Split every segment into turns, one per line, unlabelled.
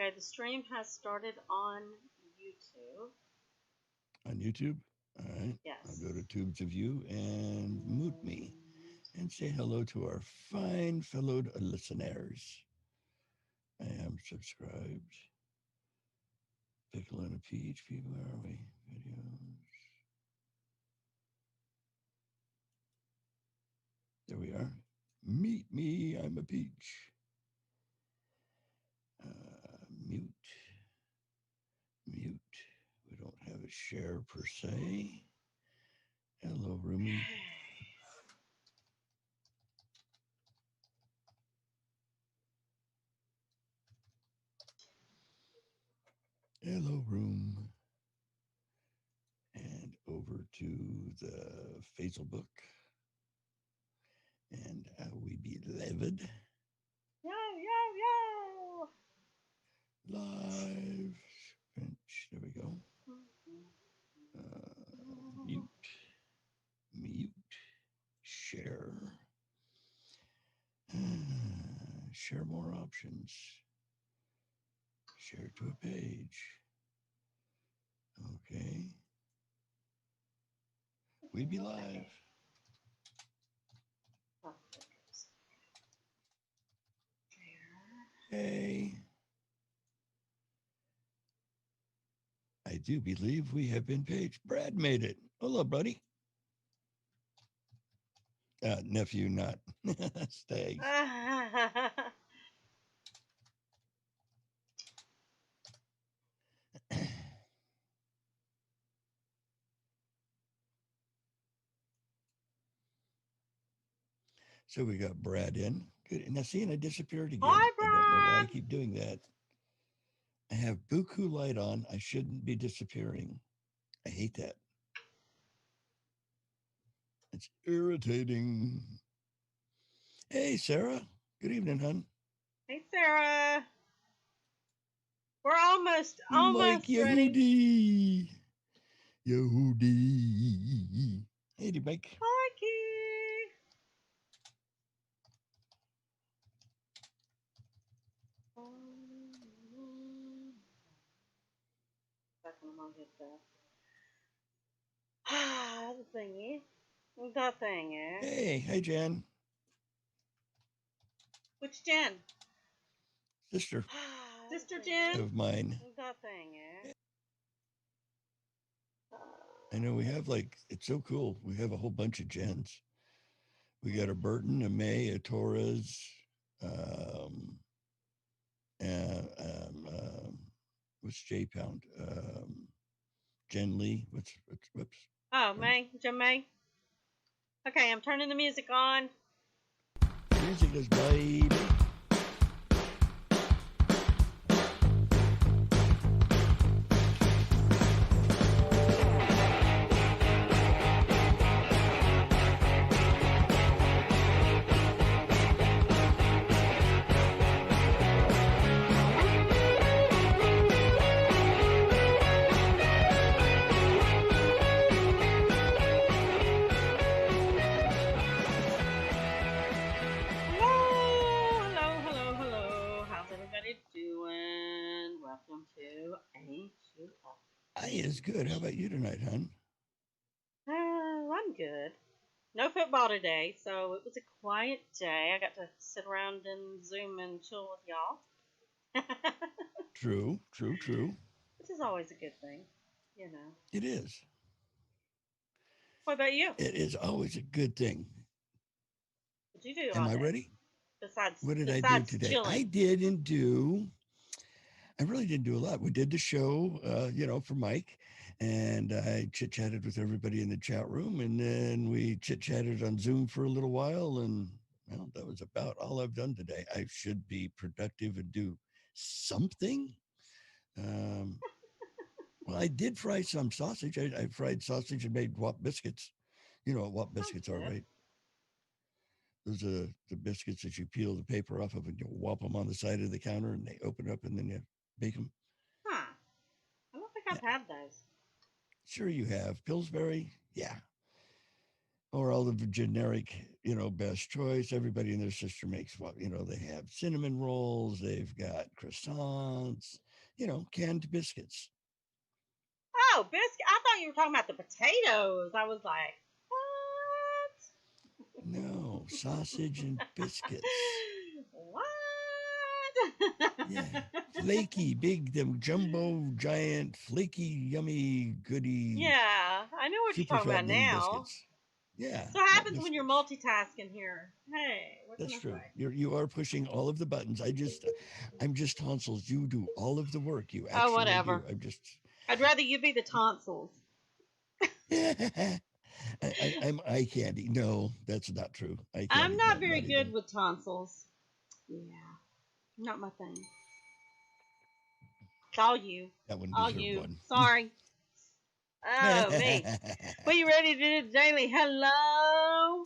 Okay, the stream has started on YouTube.
On YouTube? All right. I'll
Yes.
go to Tubes of You and mute me and say hello to our fine fellow listeners. I am subscribed. Pickle and a peach. People, where are we? Videos. There we are. Meet me. I'm a peach. Mute. Mute. We don't have a share per se. Hello, Rumi. Hello, room. And over to the Faisal book. And we be livid.
Yo, yo, yo!
Live. Bench. There we go. Mute. Mute. Share. Share more options. Share to a page. Okay. We be live. Hey. I do believe we have been paged. Brad made it. Hello, buddy. Nephew, not Stags. So we got Brad in. Good. Now, seeing I disappeared again.
Hi,
I don't know why I
Brad!
keep doing that. I have buku light on. I shouldn't be disappearing. I hate that. It's irritating. Hey, Sarah. Good evening, hon.
Hey, Sarah. We're
Mike
almost ready.
Yehudi. Yehudi. Hey, Mike.
Hi, Key. Back when I hit the thingy. The thingy.
Hey, Jan.
Which Jen?
Sister
Sister Jen?
of mine.
The thingy.
I know we have it's so cool. We have a whole bunch of Jens. We got a Burton, a May, a Torres, um, and, what's J Pound? Jen Lee. Whoops?
Oh, May. Jen May. Okay, I'm turning the music on.
Music is baby. I is good. How about you tonight, hon?
I'm good. No football today, so it was a quiet day. I got to sit around and Zoom and chill with y'all.
True.
Which is always a good thing, you know.
It is.
What about you?
It is always a good thing.
What did you do
Am
all
I
day?
ready?
Besides
What did I do
besides
today?
chilling.
I really didn't do a lot. We did the show, for Mike, and I chit chatted with everybody in the chat room, and then we chit chatted on Zoom for a little while, and well, that was about all I've done today. I should be productive and do something. Um, well, I did fry some sausage. I fried sausage and made wop biscuits. You know what wop
Sounds
biscuits are,
good.
right? Those are the biscuits that you peel the paper off of and you whop them on the side of the counter and they open up and then you bake them.
Huh. I don't think
Yeah,
I've had those.
sure you have. Pillsbury, yeah. Or all of the generic best choice. Everybody and their sister makes what, they have cinnamon rolls, they've got croissants, canned biscuits.
Oh, biscuit. I thought you were talking about the potatoes. I was like,
No, sausage and biscuits.
what?
Yeah. Flaky, big, them jumbo, giant, flaky, yummy, goody,
Yeah, I know what you're
super
talking about
fattening
now.
biscuits. Yeah,
So what
nut
happens when you're
biscuits.
multitasking here? Hey, what can
That's
I
true.
say?
You are pushing all of the buttons. I'm just tonsils. You do all of the work. You
Oh,
actually do.
whatever.
I'm just.
I'd rather you be the tonsils.
I'm eye candy. No, that's not true. Eye
I'm
candy.
not
No,
very
not
good
even.
with tonsils. Yeah, not my thing. It's all you.
That one
All
deserved
you.
one.
Sorry. Oh, me. Well, you ready to do the daily hello?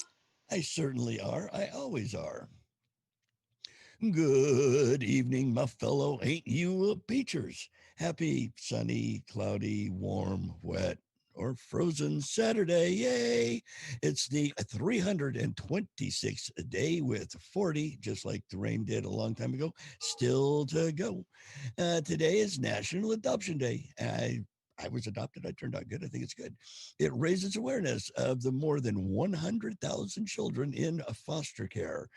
I certainly are. I always are. Good evening, my fellow Ain't You Peachers. Happy sunny, cloudy, warm, wet, or frozen Saturday. Yay! It's the 326th day with 40, just like the rain did a long time ago, still to go. Today is National Adoption Day. I was adopted. I turned out good. I think it's good. It raises awareness of the more than 100,000 children in foster care.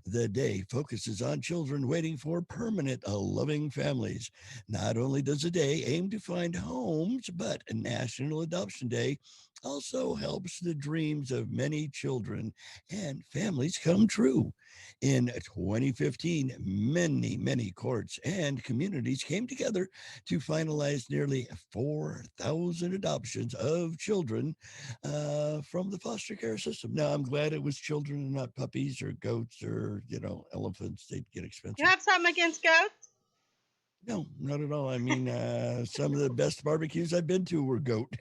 The day focuses on children waiting for permanent, loving families. Not only does the day aim to find homes, but National Adoption Day also helps the dreams of many children and families come true. In 2015, many courts and communities came together to finalize nearly 4,000 adoptions of children from the foster care system. Now, I'm glad it was children and not puppies or goats or, elephants. They'd get
You
expensive.
have something against goats?
No, not at all. I mean, some of the best barbecues I've been to were goat.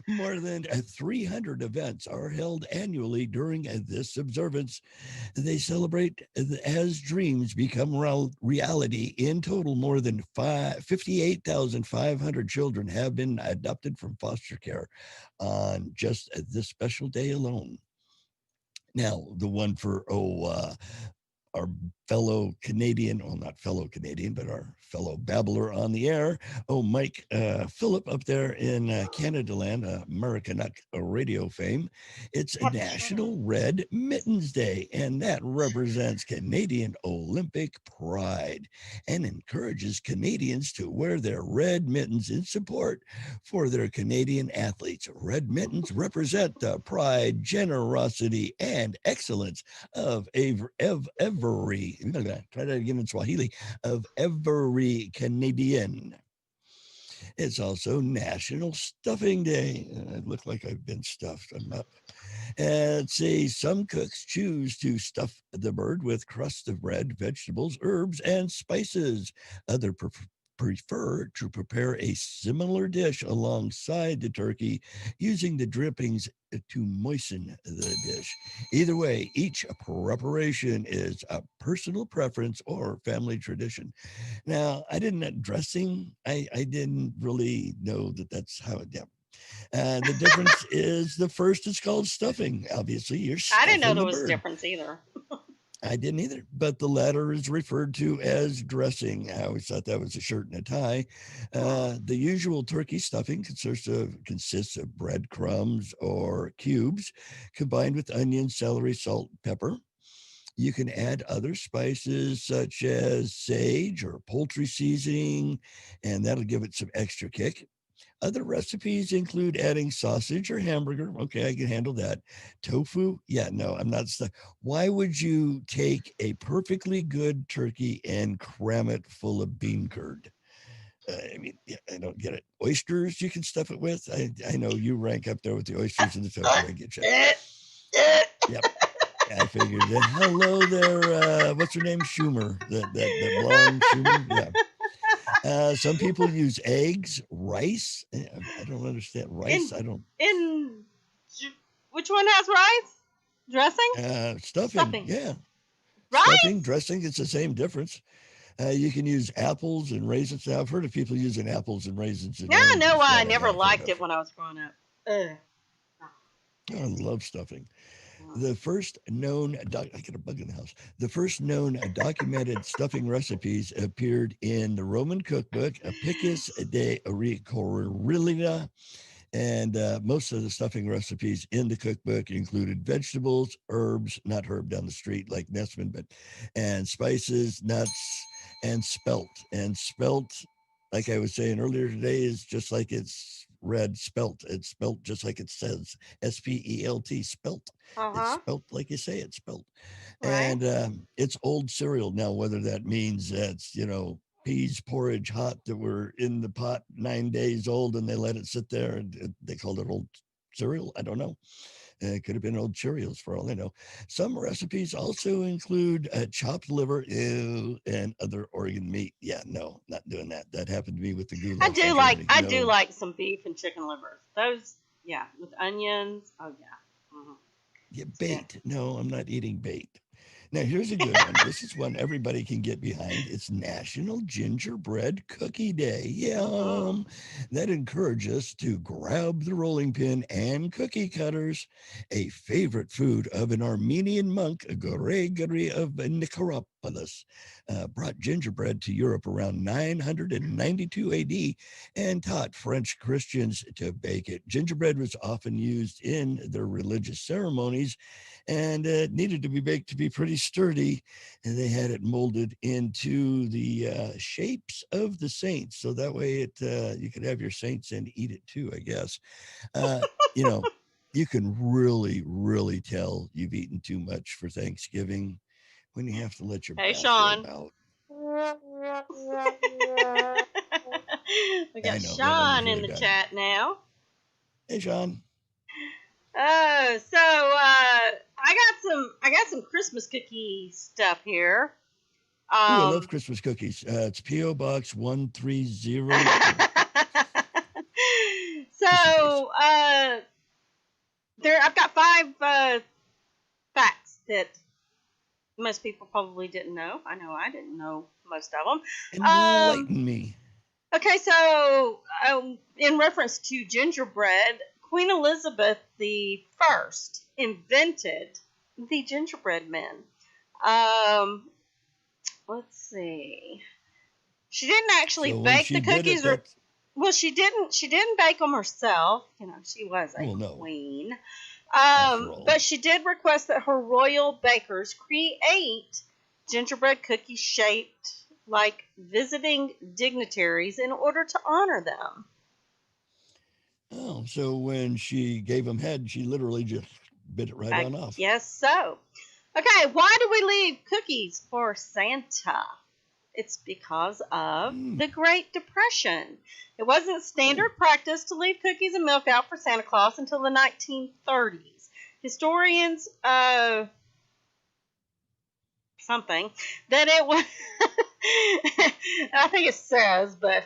More than 300 events are held annually during this observance. They celebrate as dreams become reality. In total, more than 58,500 children have been adopted from foster care on just this special day alone. Now, the one for, our fellow Canadian, well, not fellow Canadian, but our fellow babbler on the air. Oh, Mike Phillip up there in Canada land, Americanuck radio fame. It's National Red Mittens Day, and that represents Canadian Olympic pride and encourages Canadians to wear their red mittens in support for their Canadian athletes. Red mittens represent the pride, generosity, and excellence of every, try that again in Swahili, of every Canadian. It's also National Stuffing Day. I look like I've been stuffed. I'm up. And say some cooks choose to stuff the bird with crust of bread, vegetables, herbs, and spices. Other prefer to prepare a similar dish alongside the turkey using the drippings to moisten the dish. Either way, each preparation is a personal preference or family tradition. Now, I didn't dressing. I didn't really know that that's how it. Yeah. The difference is the first is called stuffing. Obviously, you're
I didn't know
stuffing
there
the
was a
bird.
difference either.
I didn't either, but the latter is referred to as dressing. I always thought that was a shirt and a tie. The usual turkey stuffing consists of breadcrumbs or cubes combined with onion, celery, salt, pepper. You can add other spices such as sage or poultry seasoning, and that'll give it some extra kick. Other recipes include adding sausage or hamburger. Okay, I can handle that. Tofu? Yeah, no, I'm not. Why would you take a perfectly good turkey and cram it full of bean curd? I mean, yeah, I don't get it. Oysters, you can stuff it with. I know you rank up there with the oysters and the tofu. I get you. Yep. I figured that. Hello there. What's her name? Schumer. That blonde Schumer. Yeah. Some people use eggs, rice. I don't understand rice.
In
I don't.
in which one has rice? Dressing?
Stuffing.
Stuffing.
Yeah. Stuffing,
Rice?
dressing. It's the same difference. You can use apples and raisins. Now, I've heard of people using apples and raisins and
Now I know
oranges.
why I
That I
never
have heard
liked
of.
it when I was growing up. Ugh.
I love stuffing.
Mm.
The first known, I get a bug in the house. The first known documented stuffing recipes appeared in the Roman cookbook Apicius de Corillina, and most of the stuffing recipes in the cookbook included vegetables, herbs, not herb down the street like Nessman, but and spices, nuts, and spelt. And spelt, like I was saying earlier today, is just like it's read spelt. It's spelt just like it says spelt, spelt. It's
Uh-huh.
spelt like you say it's spelt.
Right.
And it's old cereal now, whether that means that's, peas porridge hot that were in the pot 9 days old and they let it sit there and they called it old cereal. I don't know. It could have been old Cheerios for all I know. Some recipes also include chopped liver, ew, and other organ meat. Yeah, no, not doing that. That happened to me with the goulash in Germany.
I do
No,
like some beef and chicken livers. Those, yeah, with onions. Oh yeah. Mm-hmm.
yeah,
Yeah.
bait. No, I'm not eating bait. Now, here's a good one. This is one everybody can get behind. It's National Gingerbread Cookie Day.
Mm.
Yum. That encourages us to grab the rolling pin and cookie cutters, a favorite food of an Armenian monk, Gregory of Nicopolis. Brought gingerbread to Europe around 992 AD and taught French Christians to bake it. Gingerbread was often used in their religious ceremonies and it needed to be baked to be pretty sturdy. And they had it molded into the shapes of the saints, so that way it you could have your saints and eat it too. I guess uh, you know you can really, really tell you've eaten too much for Thanksgiving when you have to let your
Hey,
bathrobe
Sean.
out.
We
I
got
know that one was
Sean in
really
the
bad.
chat now.
Hey, Sean.
Oh, so I got some Christmas cookie stuff here.
Ooh, I love
Um,
Christmas cookies. It's P.O. Box 130, just in case.
so there I've got five facts that most people probably didn't know. I know I didn't know most of them.
Enlighten me.
Okay, so in reference to gingerbread, Queen Elizabeth the First invented the gingerbread men. Um, let's see. She didn't actually
So when
bake the
she did it,
cookies, or
that's,
well, she didn't bake them herself. You know, she was a
well, no,
queen.
after all.
But she did request that her royal bakers create gingerbread cookies shaped like visiting dignitaries in order to honor them.
Oh, so when she gave him head, she literally just bit it right
I
on off.
guess so. Okay, why do we leave cookies for Santa? It's because of
Mm.
the Great Depression. It wasn't
Oh,
standard practice to leave cookies and milk out for Santa Claus until the 1930s. Historians, something, that it was, I think it says, but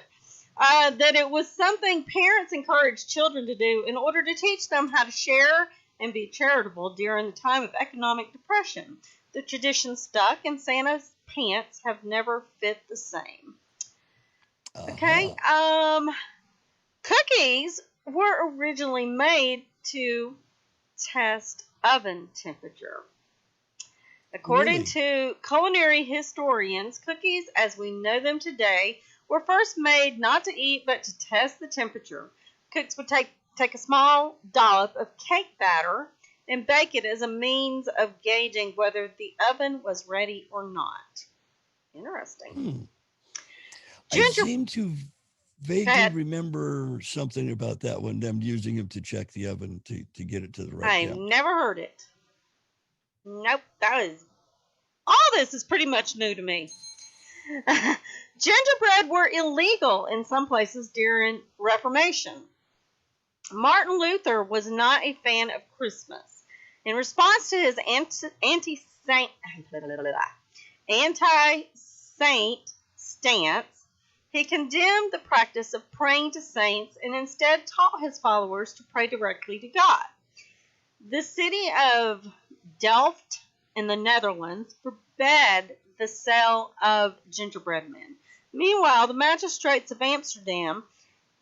that it was something parents encouraged children to do in order to teach them how to share and be charitable during the time of economic depression. The tradition stuck, and Santa's pants have never fit the same. Okay,
uh-huh.
cookies were originally made to test oven temperature. According
Really?
to culinary historians, cookies as we know them today were first made not to eat but to test the temperature. Cooks would take a small dollop of cake batter and bake it as a means of gauging whether the oven was ready or not. Interesting.
Hmm. I
Ginger.
seem to
Go
vaguely
ahead.
remember something about that one, them using them to check the oven to get it to the right
I
temp.
never heard it. Nope. That is all. This is pretty much new to me. Gingerbread were illegal in some places during Reformation. Martin Luther was not a fan of Christmas. In response to his anti-saint stance, he condemned the practice of praying to saints and instead taught his followers to pray directly to God. The city of Delft in the Netherlands forbade the sale of gingerbread men. Meanwhile, the magistrates of Amsterdam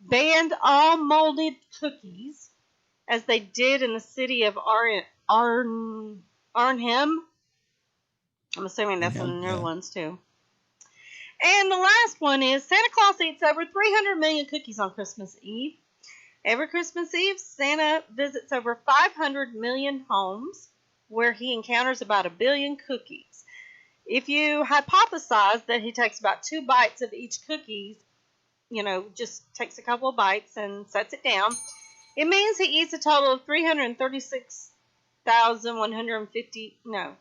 banned all molded cookies as they did in the city of Arnhem. I'm assuming that's in
Arnhem,
the
yeah.
Netherlands too. And the last one is Santa Claus eats over 300 million cookies on Christmas Eve. Every Christmas Eve, Santa visits over 500 million homes where he encounters about 1 billion cookies. If you hypothesize that he takes about 2 bites of each cookie, just takes a couple of bites and sets it down, it means he eats a total of 336,150, no,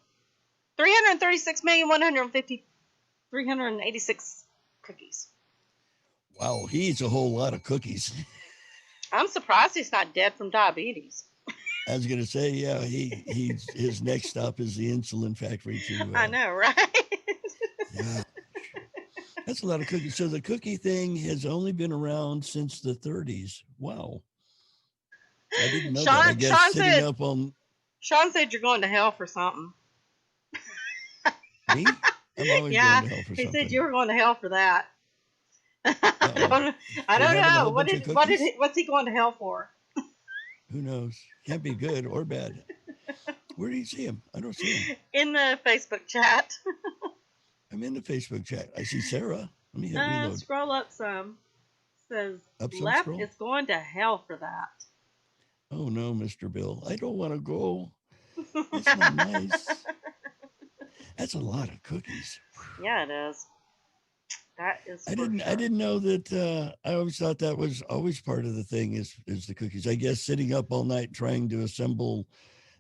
386 cookies.
Wow, he eats a whole lot of cookies.
I'm surprised he's not dead from diabetes.
I was gonna say, yeah, his next stop is the insulin factory too.
I know, right?
Yeah, that's a lot of cookies. So the cookie thing has only been around since the 30s. Wow, I didn't know that. I guess
Sean said you're going to hell for something.
Me? I'm always going to hell for something.
He said you were going to hell for that. I don't know. What's he going to hell for?
Who knows? Can't be good or bad. Where do you see him? I don't see him.
In the Facebook chat.
I'm in the Facebook chat. I see Sarah. Let me hit reload.
Scroll up some. Says left scroll? Is going to hell for that.
Oh no, Mr. Bill. I don't want to go. That's not nice. That's a lot of cookies.
Yeah, it is. That is.
I didn't know that. I always thought that was always part of the thing is the cookies. I guess sitting up all night trying to assemble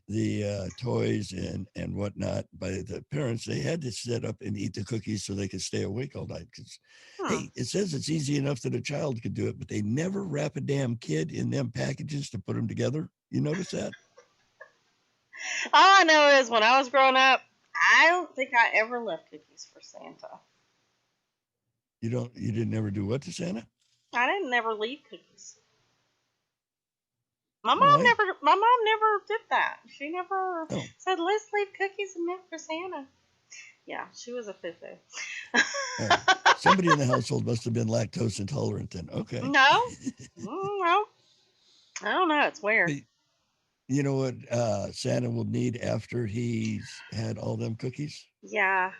the toys and whatnot by the parents, they had to sit up and eat the cookies so they could stay awake all night. Because hey, it says it's easy enough that a child could do it, but they never wrap a damn kid in them packages to put them together. You notice that?
All I know is when I was growing up, I don't think I ever left cookies for Santa.
You didn't ever do what to Santa?
I didn't never leave cookies. My mom never did that. She never said, let's leave cookies and milk for Santa. Yeah, she was a foo-foo.
Somebody in the household must have been lactose intolerant then. Okay.
No. No. I don't know. It's weird.
You know what Santa will need after he's had all them cookies?
Yeah.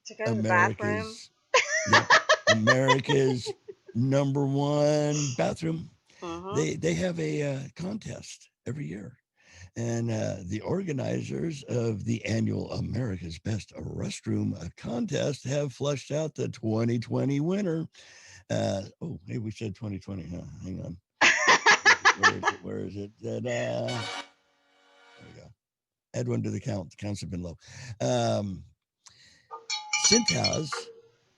To go to the bathroom.
Yep, America's #1 bathroom. Uh-huh. They have a contest every year. And the organizers of the annual America's Best Restroom contest have flushed out the 2020 winner. Hey, we said 2020, huh? Hang on. Where is it? There we go. Add one to the count. The counts have been low. Cintas.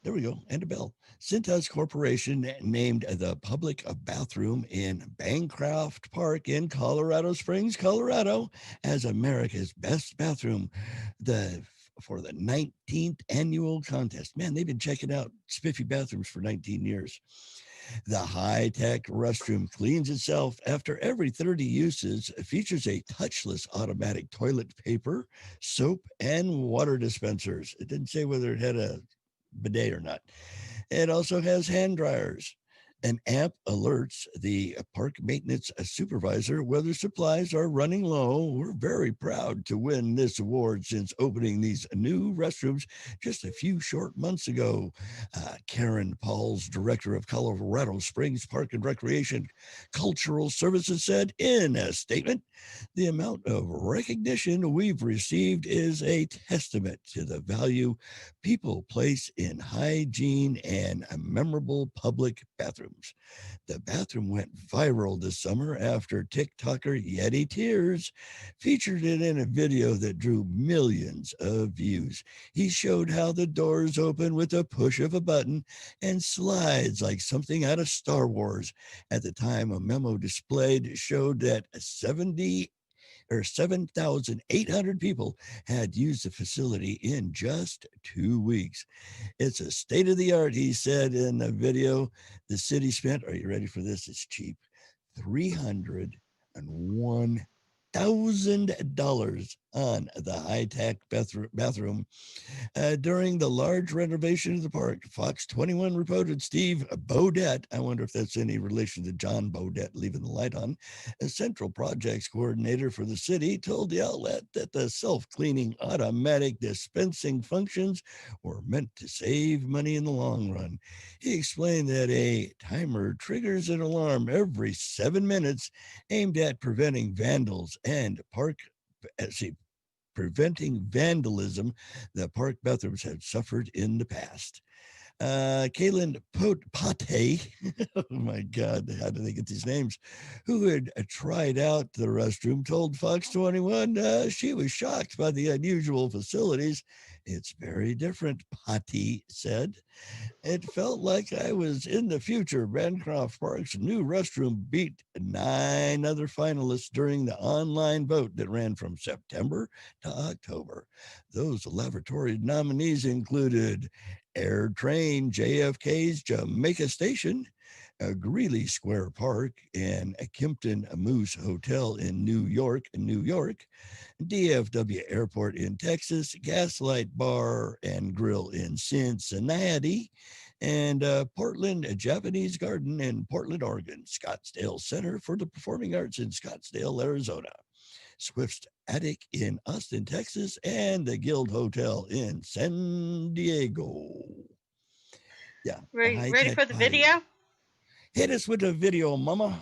There we go. And a bell. Cintas Corporation named the public bathroom in Bancroft Park in Colorado Springs, Colorado, as America's best bathroom for the 19th annual contest. Man, they've been checking out spiffy bathrooms for 19 years. The high-tech restroom cleans itself after every 30 uses, features a touchless automatic toilet paper, soap, and water dispensers. It didn't say whether it had a bidet or not. It also has hand dryers. An app alerts the park maintenance supervisor whether supplies are running low. We're very proud to win this award since opening these new restrooms just a few short months ago. Karen Pauls, director of Colorado Springs Park and Recreation Cultural Services, said in a statement, the amount of recognition we've received is a testament to the value people place in hygiene and memorable public bathrooms. The bathroom went viral this summer after TikToker Yeti Tears featured it in a video that drew millions of views. He showed how the doors open with a push of a button and slides like something out of Star Wars. At the time, a memo displayed showed that 7,800 people had used the facility in just 2 weeks. It's a state of the art, he said in the video. The city spent, are you ready for this? It's cheap, $301 $100,000 on the high-tech bathroom during the large renovation of the park. Fox 21 reported Steve Bodette, I wonder if that's any relation to John Bodette leaving the light on, a central projects coordinator for the city, told the outlet that the self-cleaning automatic dispensing functions were meant to save money in the long run. He explained that a timer triggers an alarm every 7 minutes aimed at preventing vandals and preventing vandalism that park bathrooms had suffered in the past. Kaylin Pate, oh my God, how do they get these names? Who had tried out the restroom, told Fox 21 she was shocked by the unusual facilities. It's very different, Pate said. It felt like I was in the future. Bancroft Park's new restroom beat 9 other finalists during the online vote that ran from September to October. Those laboratory nominees included AirTrain JFK's Jamaica Station, Greeley Square Park, and Kimpton Moose Hotel in New York, DFW Airport in Texas, Gaslight Bar and Grill in Cincinnati, and Portland Japanese Garden in Portland, Oregon, Scottsdale Center for the Performing Arts in Scottsdale, Arizona, Swift's Attic in Austin, Texas, and the Guild Hotel in San Diego. Yeah.
Ready for the video?
Hit us with the video, mama.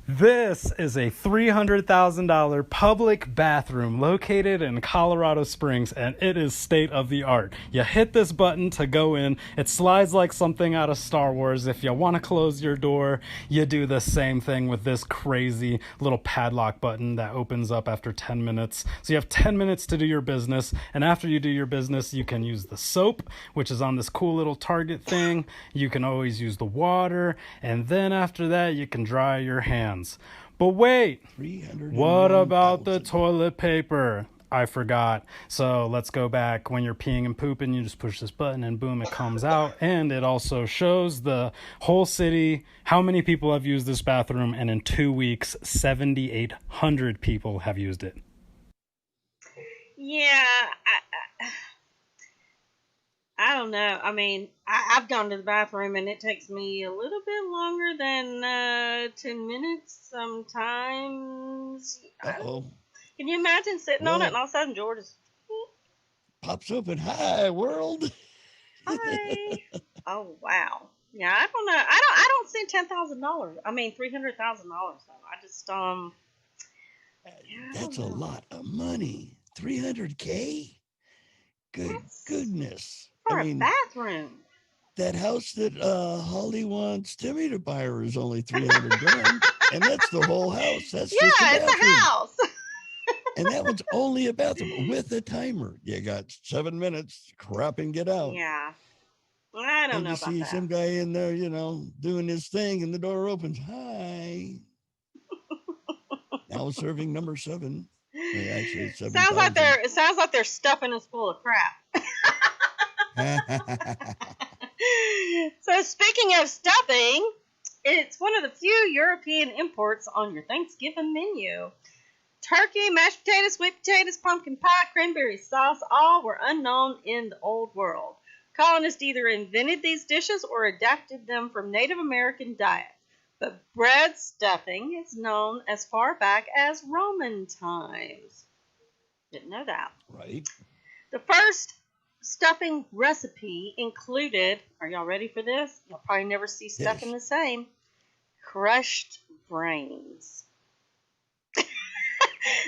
This is a $300,000 public bathroom located in Colorado Springs, and it is state of the art. You hit this button to go in. It slides like something out of Star Wars. If you want to close your door, you do the same thing with this crazy little padlock button that opens up after 10 minutes. So you have 10 minutes to do your business, and after you do your business, you can use the soap, which is on this cool little target thing. You can always use the water, and then after that, you can dry your hands. But wait, what about the toilet paper? I forgot. So let's go back. When you're peeing and pooping, you just push this button and boom, it comes out. And it also shows the whole city, how many people have used this bathroom. And in 2 weeks, 7,800 people have used it.
Yeah, I don't know. I mean, I've gone to the bathroom and it takes me a little bit longer than 10 minutes sometimes.
Uh-oh.
Can you imagine sitting on it and all of a sudden George is...
pops open. Hi, world.
Hi. Oh, wow. Yeah, I don't know. I don't see $10,000. I mean, $300,000 though. I just,
That's a lot of money. $300K? Goodness.
For a bathroom.
That house that Holly wants Timmy to buy her is only $300,000, and that's the whole house. That's just a bathroom.
It's a house.
And that one's only a bathroom with a timer. You got 7 minutes, crap and get out.
Yeah. I don't know about that.
You see some guy in there, doing his thing, and the door opens. Hi. Now serving number 7. Actually, it's 7.
It sounds like they're stuffing us full of crap. So speaking of stuffing, it's one of the few European imports on your Thanksgiving menu. Turkey, mashed potatoes, sweet potatoes, pumpkin pie, cranberry sauce, all were unknown in the Old World. Colonists either invented these dishes or adapted them from Native American diets. But bread stuffing is known as far back as Roman times. Didn't know that.
Right.
The first stuffing recipe included, are y'all ready for this? You'll probably never see stuffing the same. Crushed brains.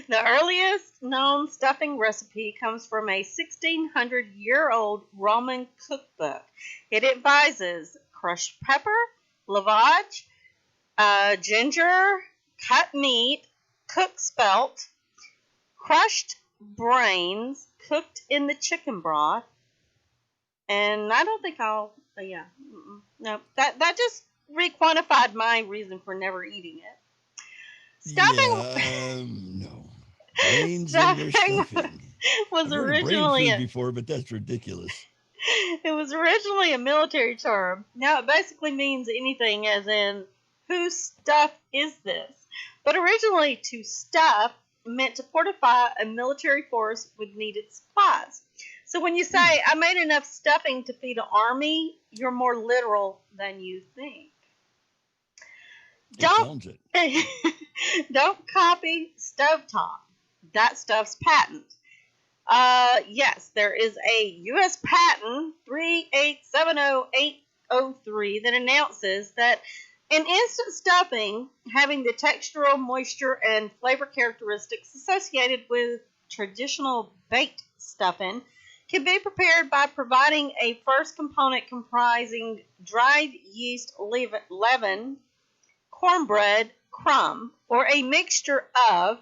The earliest known stuffing recipe comes from a 1600-year-old Roman cookbook. It advises crushed pepper, lavage, ginger, cut meat, cooked spelt, crushed brains cooked in the chicken broth, and I don't think no, that just re-quantified my reason for never eating it. Stuffing,
no. Brains in your stuffing.
Was
I've heard
originally
of brain food before, but that's ridiculous.
It was originally a military term. Now it basically means anything, as in, whose stuff is this? but originally to stuff meant to fortify a military force with needed supplies. So when you say, I made enough stuffing to feed an army, you're more literal than you think.
It sounds it.
Don't copy stovetop. That stuff's patent. Yes, there is a U.S. patent 3870803 that announces that an instant stuffing having the textural, moisture, and flavor characteristics associated with traditional baked stuffing can be prepared by providing a first component comprising dried yeast leaven, cornbread, crumb, or a mixture of ...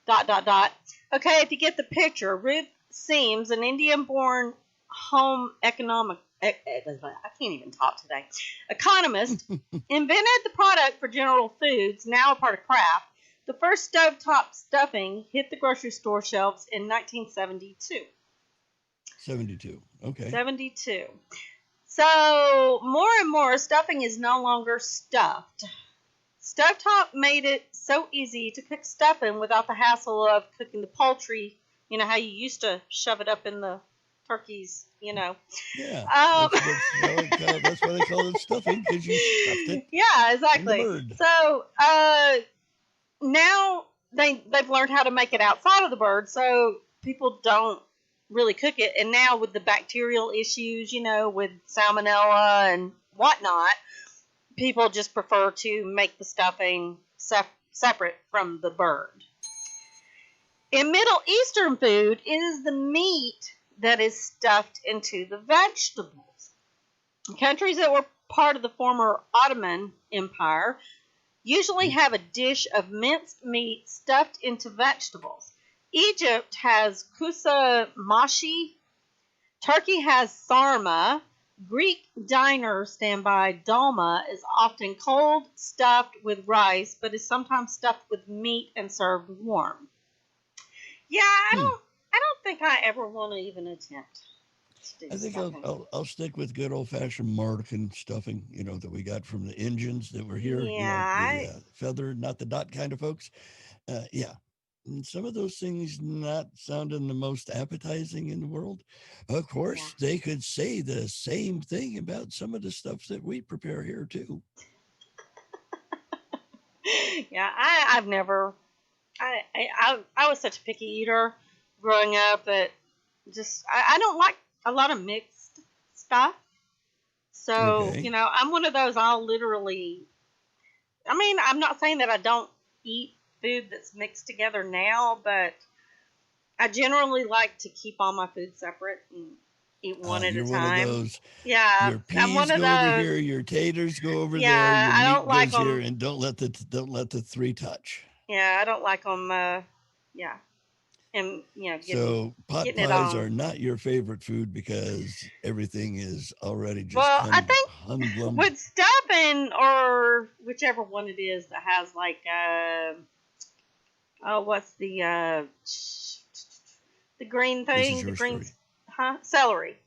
Okay, if you get the picture, Ruth Sims, an Indian-born home economic, I can't even talk today, economist, invented the product for General Foods, now a part of Kraft. The first stovetop stuffing hit the grocery store shelves in 1972.
72. Okay.
72. So, more and more, stuffing is no longer stuffed. Stovetop made it so easy to cook stuffing without the hassle of cooking the poultry. You know how you used to shove it up in the turkeys, you know.
Yeah. That's why they call it stuffing, because you stuffed it.
Yeah, exactly.
In the bird.
So now they've learned how to make it outside of the bird, so people don't really cook it. And now with the bacterial issues, you know, with salmonella and whatnot, people just prefer to make the stuffing separate from the bird. In Middle Eastern food, it is the meat that is stuffed into the vegetables. Countries that were part of the former Ottoman Empire usually have a dish of minced meat stuffed into vegetables. Egypt has kusa mashi. Turkey has sarma. Greek diners stand by dolma is often cold, stuffed with rice, but is sometimes stuffed with meat and served warm. Yeah, I don't think I ever want to even attempt to do
I think
stuffing.
I'll stick with good old fashioned Mardican stuffing, you know, that we got from the Indians that were here.
Yeah,
You know, the feather, not the dot kind of folks. Yeah. And some of those things not sounding the most appetizing in the world. Of course, they could say the same thing about some of the stuff that we prepare here too.
yeah. I've never. I was such a picky eater growing up that I don't like a lot of mixed stuff. So
Okay.
you know, I'm one of those. I'll literally. I mean, I'm not saying that I don't eat food that's mixed together now, but I generally like to keep all my food separate and eat one at a
You're one of
time.
those.
Yeah,
Your
I'm one
peas
of
go over
those.
here, your taters go over there,
Yeah,
your
I don't
meat
like
goes here,
them.
and don't let the three touch.
Yeah, I don't like them. Yeah, and you know,
So pot
getting it
pies
on.
are not your favorite food because everything is already just
Well, I think
humblum.
with stuffing or whichever one it is that has like oh, what's the green
This is
thing? The
your
green,
story,
celery.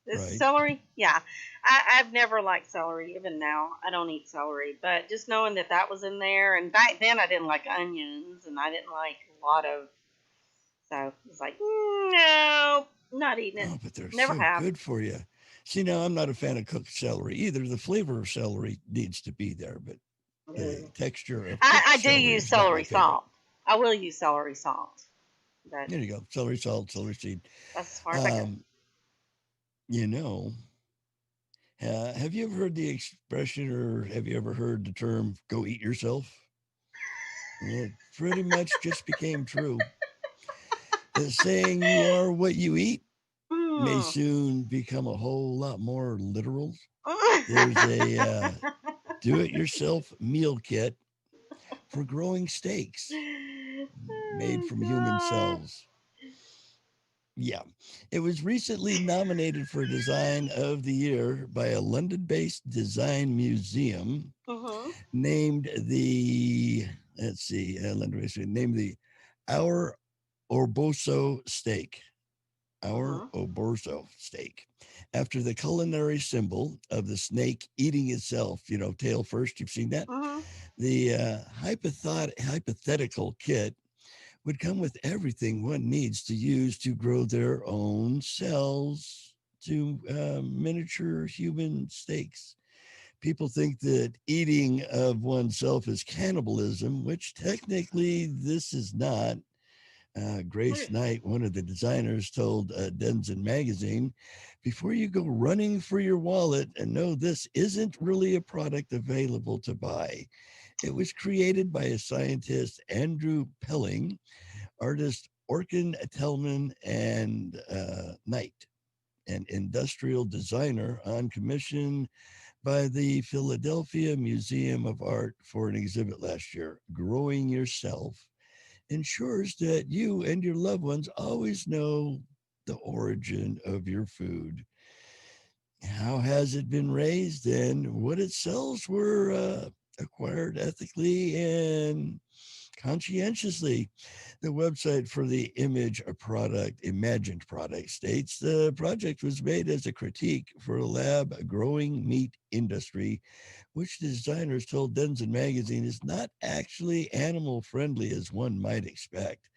Is it
right?
celery? Yeah. I've never liked celery. Even now, I don't eat celery. But just knowing that that was in there, and back then I didn't like onions, and I didn't like a lot of. So it's like, no, not eating it.
Oh, but they're
Never
so
have.
good for you. See, now I'm not a fan of cooked celery either. The flavor of celery needs to be there, but the texture of cooked
I do
celery
use
is not my
celery
favorite.
salt. I will use celery salt, but
There you go. Celery salt, celery seed.
that's as far as I go.
You know, have you ever heard the expression or have you ever heard the term go eat yourself? It pretty much just became true. The saying you are what you eat may
Mm.
soon become a whole lot more literal. There's a do it yourself meal kit for growing steaks made
Oh,
from human
God.
cells. Yeah, it was recently nominated for Design of the Year by a London based design museum
Mm-hmm.
named the, let's see, named the Our Orboso steak. Our
Mm-hmm.
Oborso steak, after the culinary symbol of the snake eating itself, you know, tail first. You've seen that?
Mm-hmm.
The hypothetical kit would come with everything one needs to use to grow their own cells to miniature human steaks. People think that eating of oneself is cannibalism, which technically this is not. Grace Knight, one of the designers, told Denizen magazine, before you go running for your wallet and know this isn't really a product available to buy. It was created by a scientist, Andrew Pelling, artist Orkin Tellman, and Knight, an industrial designer on commission by the Philadelphia Museum of Art for an exhibit last year. Growing yourself ensures that you and your loved ones always know the origin of your food. How has it been raised, and what it sells were acquired ethically and conscientiously. The website for the imagined product states the project was made as a critique for a lab growing meat industry, which designers told Denizen magazine is not actually animal friendly as one might expect.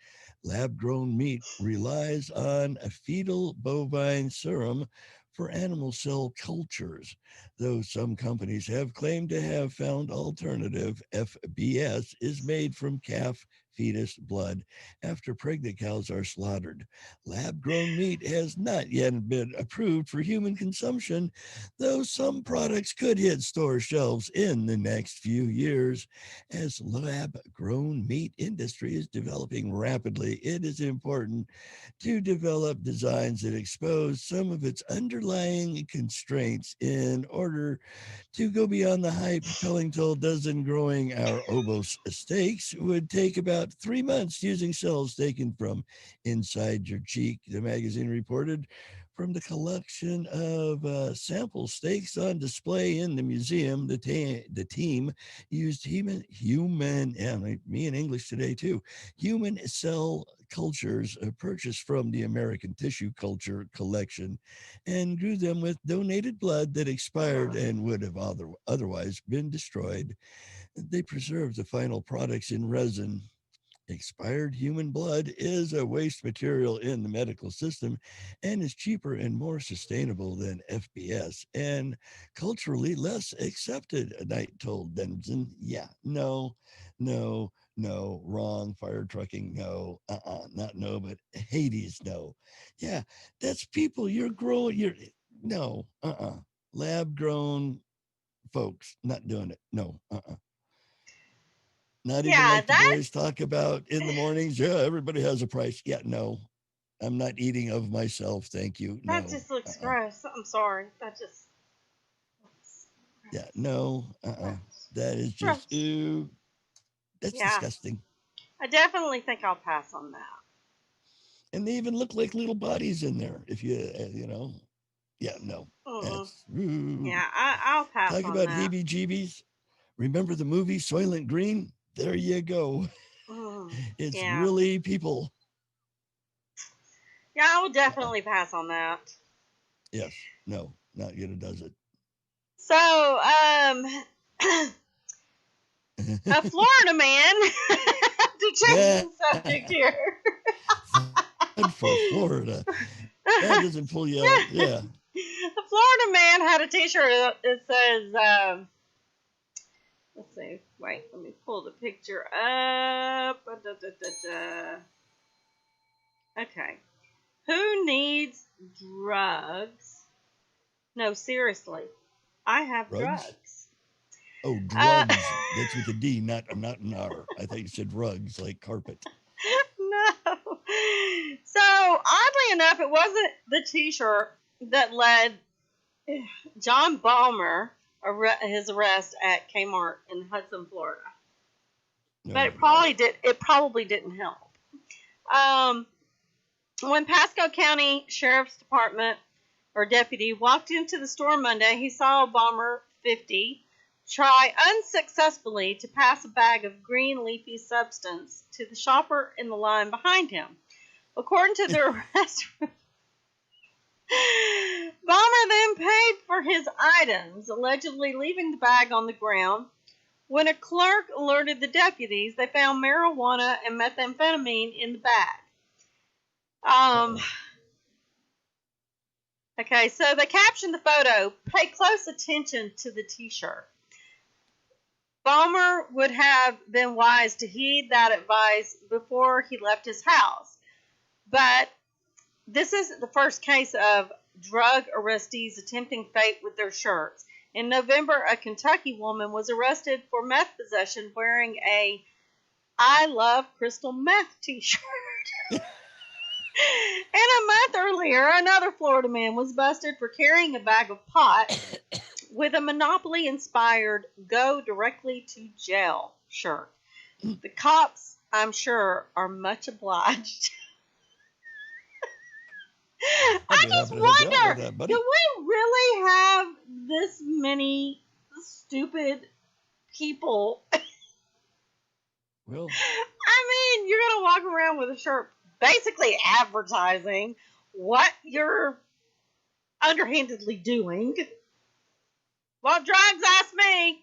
Lab grown meat relies on a fetal bovine serum for animal cell cultures, though some companies have claimed to have found alternative. FBS is made from calf fetus blood after pregnant cows are slaughtered. Lab grown meat has not yet been approved for human consumption, though some products could hit store shelves in the next few years. As lab grown meat industry is developing rapidly, it is important to develop designs that expose some of its underlying constraints in order to go beyond the hype. Pelling told Denizen growing our obos steaks would take about 3 months using cells taken from inside your cheek, the magazine reported. From the collection of sample steaks on display in the museum, the team used me in English today too, human cell cultures purchased from the American Tissue Culture Collection and grew them with donated blood that expired and would have otherwise been destroyed. They preserved the final products in resin. Expired human blood is a waste material in the medical system and is cheaper and more sustainable than FBS and culturally less accepted, Knight told Denizen. Yeah, no, wrong. Fire trucking, no, not no, but Hades, no. Yeah, that's people. No, lab grown folks, not doing it. No, not even
Yeah,
like the boys talk about in the mornings. Yeah, everybody has a price. Yeah, no, I'm not eating of myself. Thank you.
that
No.
just looks gross. I'm sorry. That just looks
Yeah,
gross.
no.
Gross.
That is just,
Gross.
ooh, that's
Yeah,
disgusting.
I definitely think I'll pass on that.
And they even look like little bodies in there. If yeah, no.
Mm-mm.
That's, ooh.
Yeah, I'll pass
Talk
on
about
that.
heebie-jeebies. Remember the movie Soylent Green? There you go. It's
Yeah.
really people.
Yeah, I will definitely pass on that.
Yes. No, not gonna does it.
So, a Florida man, to change the subject here.
Good for Florida. That doesn't pull you out. Yeah.
A Florida man had a T-shirt that says, let's see, wait, let me pull the picture up. Okay. Who needs drugs? No, seriously. I have drugs.
Oh, drugs. That's with a D, not an R. I thought you said rugs, like carpet.
No. So, oddly enough, it wasn't the T-shirt that led John Balmer his arrest at Kmart in Hudson, Florida.
No,
But it probably didn't help. When Pasco County Sheriff's Department or deputy walked into the store Monday, he saw Balmer, 50, try unsuccessfully to pass a bag of green leafy substance to the shopper in the line behind him. According to the arrest, Balmer then paid for his items, allegedly leaving the bag on the ground. When a clerk alerted the deputies, they found marijuana and methamphetamine in the bag. Um,
Uh-oh.
okay, so they captioned the photo, pay close attention to the t-shirt. Balmer would have been wise to heed that advice before he left his house. But this isn't the first case of drug arrestees attempting fate with their shirts. In November, a Kentucky woman was arrested for meth possession wearing a I Love Crystal Meth t-shirt. And a month earlier, another Florida man was busted for carrying a bag of pot with a Monopoly-inspired Go Directly to Jail shirt. The cops, I'm sure, are much obliged. I just wonder, do we really have this many stupid people?
Well,
I mean, you're going to walk around with a shirt basically advertising what you're underhandedly doing. Well, drugs, ask me.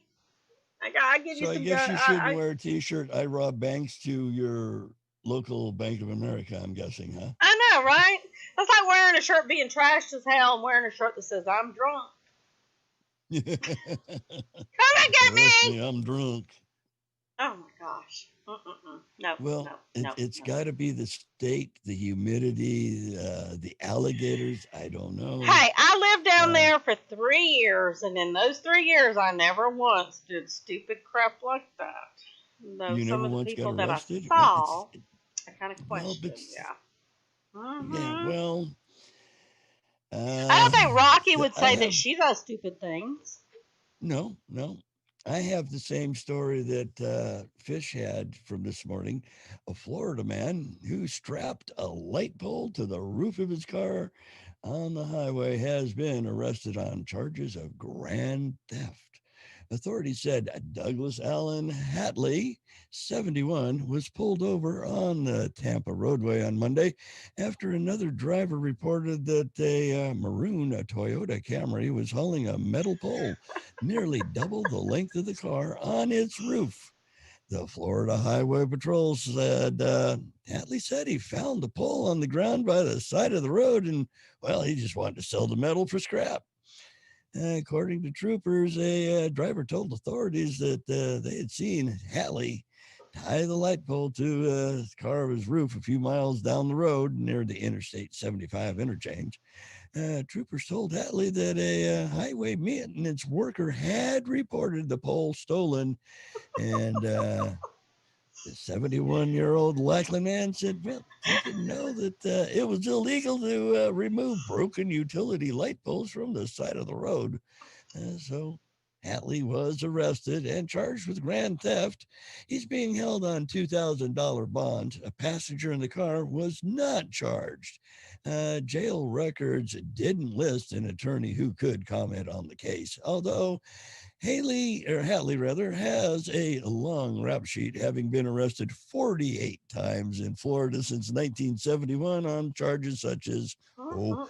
I give you
so I
some.
guess you shouldn't wear a t-shirt, I rob banks, to your local Bank of America, I'm guessing, huh?
I know, right? That's like wearing a shirt being trashed as hell and wearing a shirt that says, I'm drunk. Come and get me!
I'm drunk.
Oh my gosh. No.
Well,
no.
It's got to be the state, the humidity, the alligators. I don't know.
Hey, I lived down there for 3 years, and in those 3 years, I never once did stupid crap like that. Though
you
some
never
of the
once
people
got
that
arrested?
I saw, I kind of questioned.
Yeah, well,
I don't think Rocky would say that she does stupid things.
No. I have the same story that Fish had from this morning. A Florida man who strapped a light pole to the roof of his car on the highway has been arrested on charges of grand theft. Authorities said Douglas Allen Hatley, 71, was pulled over on the Tampa roadway on Monday after another driver reported that a maroon Toyota Camry was hauling a metal pole nearly double the length of the car on its roof. The Florida Highway Patrol said Hatley said he found the pole on the ground by the side of the road and, well, he just wanted to sell the metal for scrap. According to troopers, a driver told authorities that they had seen Hatley tie the light pole to the car of his roof a few miles down the road near the Interstate 75 interchange. Troopers told Hatley that a highway maintenance worker had reported the pole stolen, and the 71-year-old Lackland man said, well, he didn't know that it was illegal to remove broken utility light poles from the side of the road. So Hatley was arrested and charged with grand theft. He's being held on $2,000 bond. A passenger in the car was not charged. Jail records didn't list an attorney who could comment on the case, although Hatley has a long rap sheet, having been arrested 48 times in Florida since 1971 on charges such as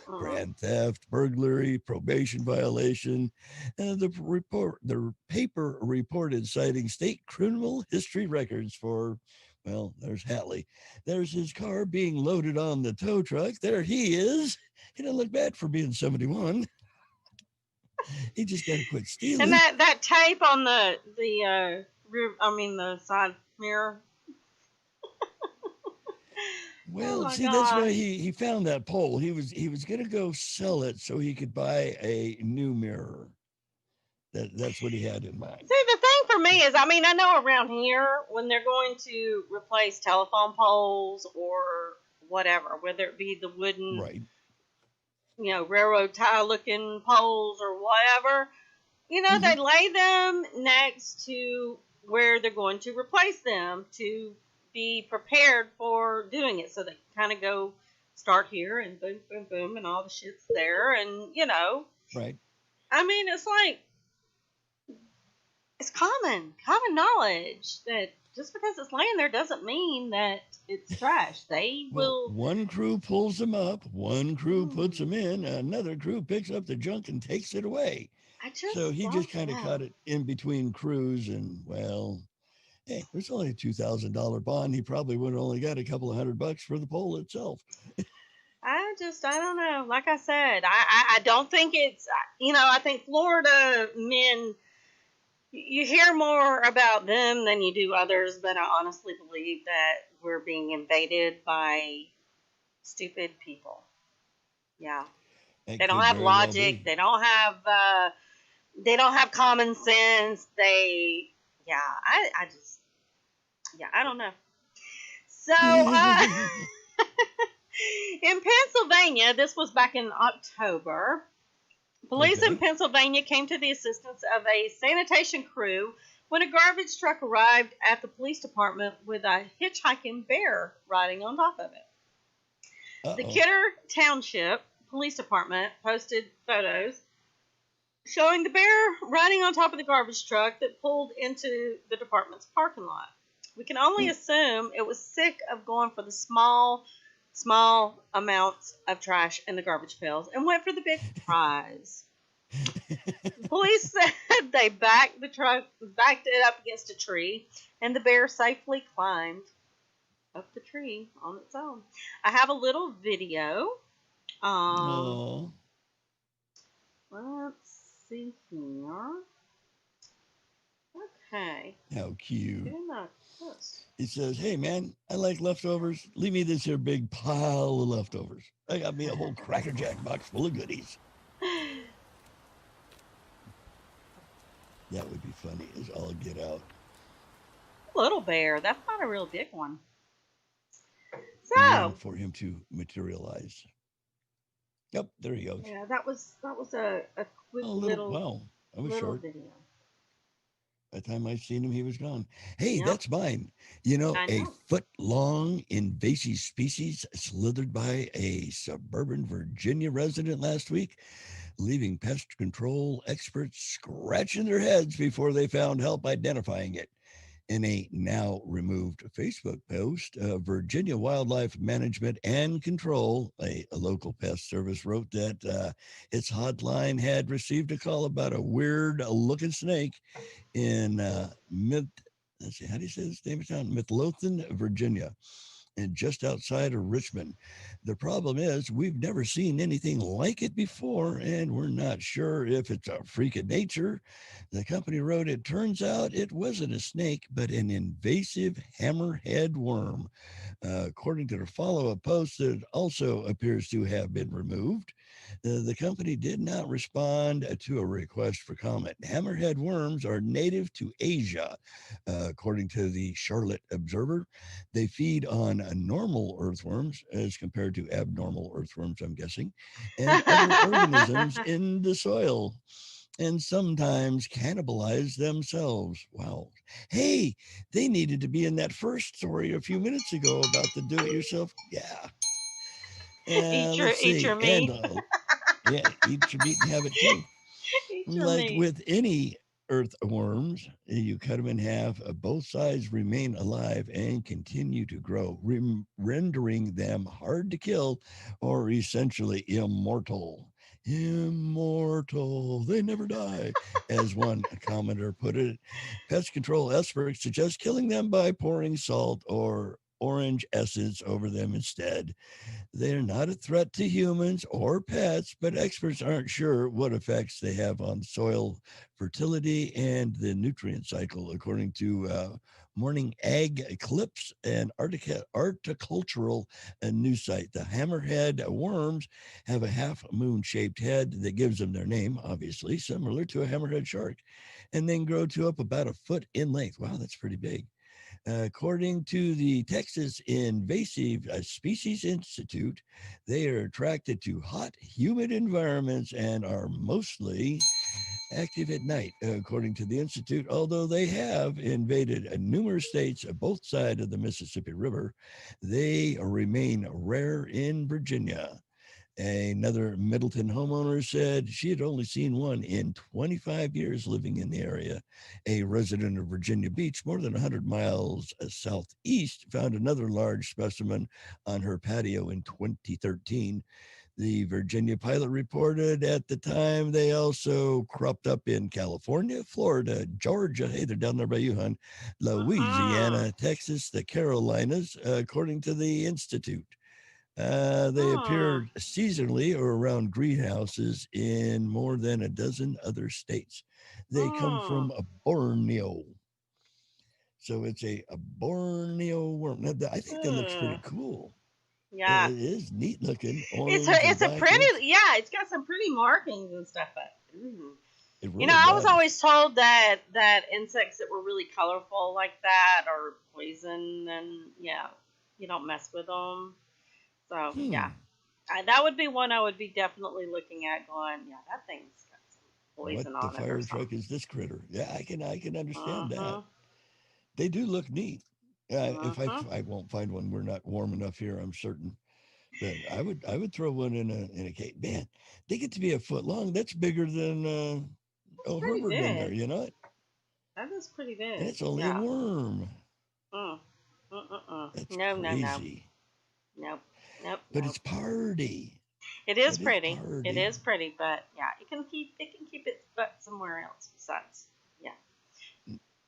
grand theft, burglary, probation violation. The paper reported citing state criminal history records for, well, there's Hatley. There's his car being loaded on the tow truck. There he is. He doesn't look bad for being 71. He just got to quit stealing.
And that tape on the side mirror.
Well, that's why he found that pole. He was going to go sell it so he could buy a new mirror. That's what he had in mind.
See, the thing for me is, I know around here when they're going to replace telephone poles or whatever, whether it be the wooden,
right,
railroad tie looking poles or whatever, they lay them next to where they're going to replace them to be prepared for doing it. So they kind of go start here and boom, boom, boom, and all the shit's there. And,
right.
It's like, it's common knowledge that just because it's laying there doesn't mean that it's trash. They will.
One crew pulls them up, one crew puts them in, another crew picks up the junk and takes it away.
I just
So he
don't
just kind of caught
know.
it in between crews, and well, hey, there's only a $2,000 bond. He probably would have only got a couple of $100 for the pole itself.
I don't know. Like I said, I don't think it's, I think Florida men, you hear more about them than you do others, but I honestly believe that we're being invaded by stupid people. Yeah.
It
They don't
could
have
very well
logic.
be.
They don't have common sense. Yeah, I just, yeah, I don't know. So, in Pennsylvania, this was back in October. Police in
Okay.
Pennsylvania came to the assistance of a sanitation crew when a garbage truck arrived at the police department with a hitchhiking bear riding on top of it. The
Uh-oh.
Kidder Township Police Department posted photos showing the bear riding on top of the garbage truck that pulled into the department's parking lot. We can only assume it was sick of going for the small amounts of trash in the garbage pails and went for the big prize. Police said they backed it up against a tree, and the bear safely climbed up the tree on its own. I have a little video. Um,
Oh,
let's see here. Okay,
how cute.
getting the this.
He says, hey, man, I like leftovers. Leave me this here big pile of leftovers. I got me a whole Cracker Jack box full of goodies. That would be funny as all get out.
Little bear. That's not a real big one.
I'm waiting
So,
for him to materialize. Yep, there he goes.
yeah, that was a quick
Oh, little, wow, that was
little
short.
video.
By the time I seen him, he was gone. Hey,
Yep,
that's mine. You know,
I
a
know.
foot-long invasive species slithered by a suburban Virginia resident last week, leaving pest control experts scratching their heads before they found help identifying it. In a now removed Facebook post, Virginia Wildlife Management and Control, a local pest service, wrote that its hotline had received a call about a weird looking snake in let's see, how do you say this name of town? Midlothian, Virginia, and just outside of Richmond. The problem is we've never seen anything like it before, and we're not sure if it's a freak of nature. The company wrote it turns out it wasn't a snake, but an invasive hammerhead worm. According to the follow-up post, that also appears to have been removed. The company did not respond to a request for comment. Hammerhead worms are native to Asia, according to the Charlotte Observer. They feed on normal earthworms as compared to abnormal earthworms, I'm guessing, and other organisms in the soil, and sometimes cannibalize themselves. Wow. Hey, they needed to be in that first story a few minutes ago about the do it yourself. Yeah. Let's
Eat your
see. And
meat.
yeah, eat your meat and have it too.
Eat your
Like
meat.
with any earthworms, you cut them in half, both sides remain alive and continue to grow, rendering them hard to kill or essentially immortal. Immortal, they never die, as one commenter put it. Pest control experts suggest killing them by pouring salt or orange essence over them instead. They're not a threat to humans or pets, but experts aren't sure what effects they have on soil fertility and the nutrient cycle, according to Morning Ag Eclipse, an horticultural news site. The hammerhead worms have a half moon shaped head that gives them their name, obviously, similar to a hammerhead shark, and then grow to up about a foot in length. Wow, that's pretty big. According to the Texas Invasive Species Institute, they are attracted to hot, humid environments and are mostly active at night, according to the Institute, although they have invaded numerous states both sides of the Mississippi River. They remain rare in Virginia. Another Middleton homeowner said she had only seen one in 25 years living in the area. A resident of Virginia Beach, more than 100 miles southeast, found another large specimen on her patio in 2013. The Virginia pilot reported at the time they also cropped up in California, Florida, Georgia. Hey, they're down there by you, hon. Louisiana, Texas, the Carolinas, according to the Institute. They appear seasonally or around greenhouses in more than a dozen other states. They come from Borneo. So it's a Borneo worm. Now, I think that looks pretty cool.
Yeah.
It is neat looking.
It's a pretty, yeah, it's got some pretty markings and stuff. But,
really
I was always told that insects that were really colorful like that are poison, and yeah, you don't mess with them. So yeah, that would be one I would be definitely looking at. Going, yeah, that thing's got some poison on it.
What the fire truck is this critter? Yeah, I can understand that. They do look neat. If I won't find one, we're not warm enough here, I'm certain. But I would throw one in a cage. Man, they get to be a foot long. That's bigger than Herbert in there. You know it.
That is pretty big.
And it's only a worm.
That's
crazy.
Nope.
But it's party.
It is pretty. It is pretty, but yeah, it can keep its butt somewhere else besides. Yeah.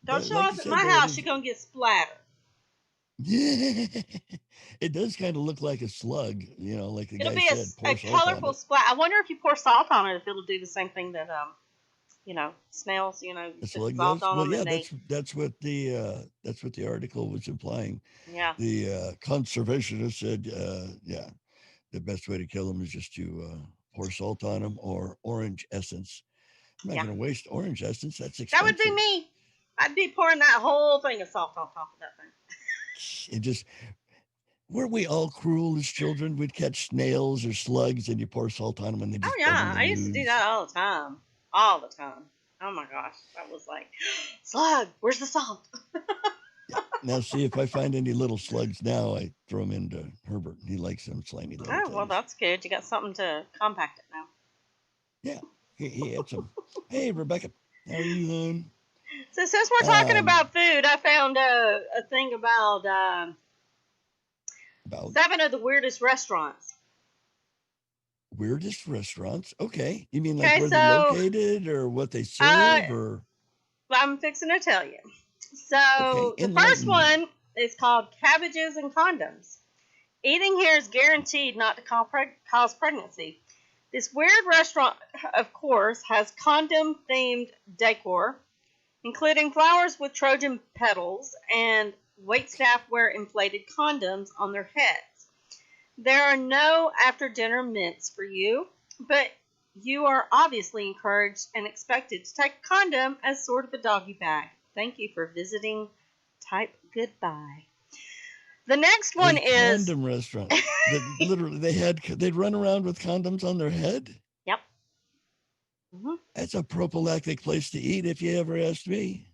Don't show up at my house, you're gonna get splattered.
Yeah. It does kind of look like a slug, like the guy said.
It'll be a colorful splat. I wonder if you pour salt on it, if it'll do the same thing that snails, you put salt on them.
Well, yeah, that's what the article was implying.
Yeah.
The conservationist said, the best way to kill them is just to pour salt on them or orange essence. I'm not going to waste orange essence. That's expensive.
That would be me. I'd be pouring that whole thing of salt on top of that thing.
It just, weren't we all cruel as children? We'd catch snails or slugs and you pour salt on them and they just.
Oh yeah, I used to do that all the time. All the time. Oh my gosh, that was like, slug, where's the salt?
Yeah. Now see, if I find any little slugs now, I throw them into Herbert. He likes them slimy little things.
Well, that's good. You got something to compact it now.
Yeah, he had some. Hey, Rebecca, how are you, hon?
So since we're talking about food, I found a thing about 7 of the weirdest restaurants.
Weirdest restaurants? Okay. You mean like where they're located or what they serve or?
I'm fixing to tell you. So the first one is called Cabbages and Condoms. Eating here is guaranteed not to cause pregnancy. This weird restaurant, of course, has condom-themed decor, including flowers with Trojan petals, and waitstaff wear inflated condoms on their heads. There are no after-dinner mints for you, but you are obviously encouraged and expected to take a condom as sort of a doggy bag. Thank you for visiting. Type goodbye. The next one is
condom restaurant. Literally, they'd run around with condoms on their head.
Yep. Mm-hmm.
That's a prophylactic place to eat, if you ever asked me.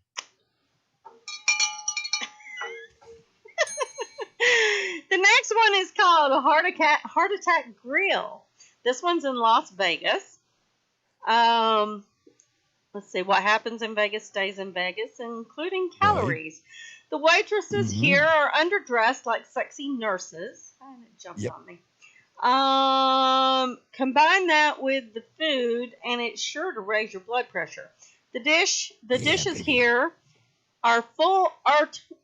The next one is called a Heart Attack Grill. This one's in Las Vegas. Let's see, what happens in Vegas stays in Vegas, including calories. Right. The waitresses here are underdressed like sexy nurses. And it jumps on me. Combine that with the food, and it's sure to raise your blood pressure. The dishes here are full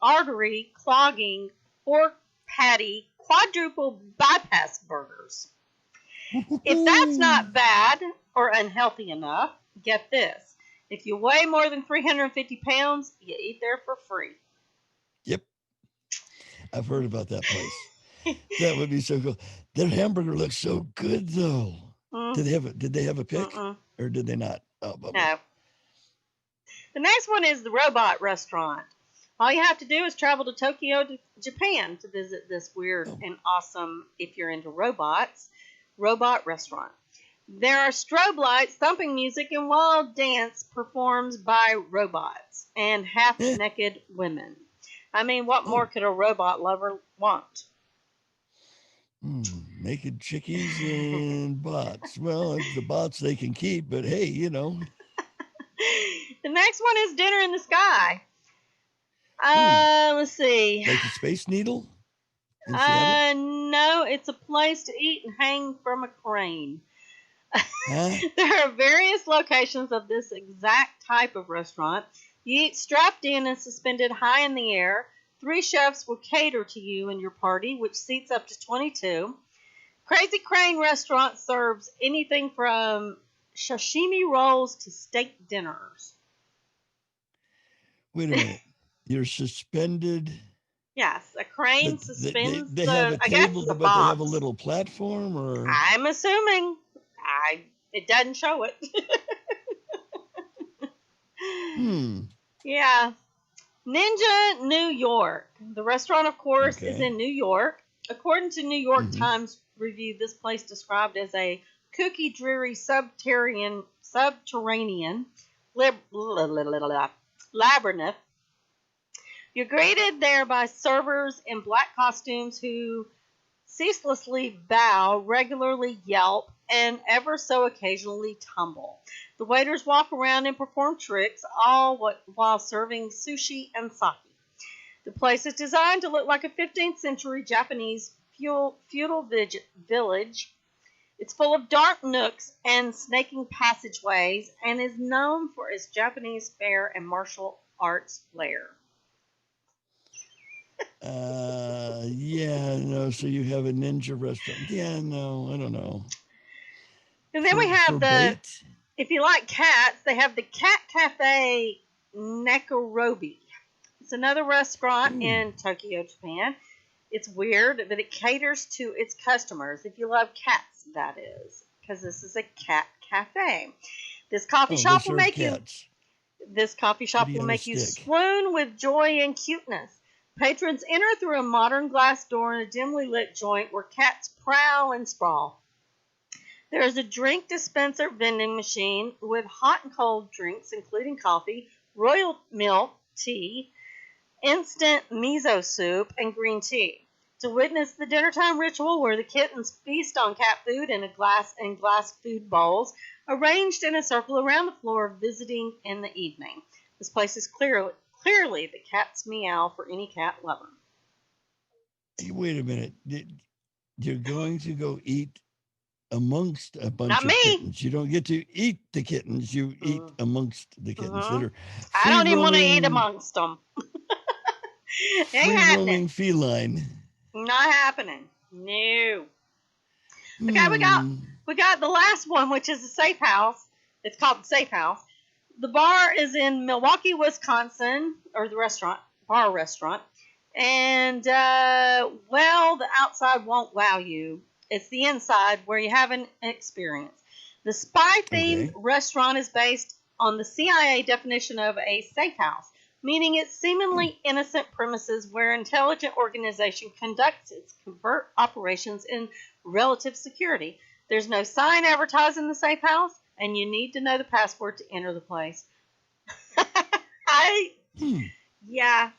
artery clogging pork patty quadruple bypass burgers. If that's not bad or unhealthy enough, get this. If you weigh more than 350 pounds, you eat there for free.
Yep. I've heard about that place. That would be so cool. Their hamburger looks so good, though. Did they have a pic? Or did they not? Oh,
no. The next one is the Robot Restaurant. All you have to do is travel to Tokyo, Japan to visit this weird and awesome, if you're into robots, robot restaurant. There are strobe lights, thumping music, and wild dance performed by robots and half-naked women. I mean, what more could a robot lover want?
Naked chickies and bots. Well, the bots they can keep, but hey,
The next one is Dinner in the Sky. Let's see.
Like the Space Needle?
No, it's a place to eat and hang from a crane.
Huh?
There are various locations of this exact type of restaurant. You eat strapped in and suspended high in the air. 3 chefs will cater to you and your party, which seats up to 22. Crazy Crane Restaurant serves anything from sashimi rolls to steak dinners.
Wait a minute. You're suspended.
Yes, a crane
But
suspends
they have a
I guess
table,
it's a
but they have a
box.
little platform, or
I'm assuming. It doesn't show it.
hmm.
Yeah. Ninja New York. The restaurant, of course, is
Okay.
in New York. According to New York
Hmm.
Times Review, this place described as a kooky, dreary subterranean labyrinth. You're greeted there by servers in black costumes who ceaselessly bow, regularly yelp, and ever so occasionally tumble. The waiters walk around and perform tricks, while serving sushi and sake. The place is designed to look like a 15th century Japanese feudal village. It's full of dark nooks and snaking passageways and is known for its Japanese fare and martial arts flair.
Yeah, no. So you have a ninja restaurant. Yeah, no, I don't know.
And then we
For
have
bait.
if you like cats, they have the Cat Cafe Nekorobi. It's another restaurant
Ooh.
in Tokyo, Japan. It's weird, but it caters to its customers. If you love cats, that is, because this is a cat cafe. This coffee
Oh, they
shop will
serve
make
cats.
this coffee shop
Kitty
will
on a
make you
stick.
swoon with joy and cuteness. Patrons enter through a modern glass door in a dimly lit joint where cats prowl and sprawl. There is a drink dispenser vending machine with hot and cold drinks, including coffee, royal milk, tea, instant miso soup, and green tea. To witness the dinnertime ritual where the kittens feast on cat food in glass food bowls, arranged in a circle around the floor, visiting in the evening. This place is clearly the cat's meow for any cat lover.
Hey, wait a minute. You're going to go eat amongst a bunch
Not
of
me.
kittens. You don't get to eat the kittens. You eat
Mm.
amongst the kittens that
Mhm.
are
I don't even want to eat amongst them. Ain't
free
happening.
roaming feline.
Not happening. No. Okay,
Hmm.
we got the last one, which is a safe house. It's called the Safe House. The bar is in Milwaukee, Wisconsin, or the restaurant. And the outside won't wow you. It's the inside where you have an experience. The spy-themed
Okay.
restaurant is based on the CIA definition of a safe house, meaning it's seemingly innocent premises where an intelligent organization conducts its covert operations in relative security. There's no sign advertising the safe house, and you need to know the password to enter the place. Yeah.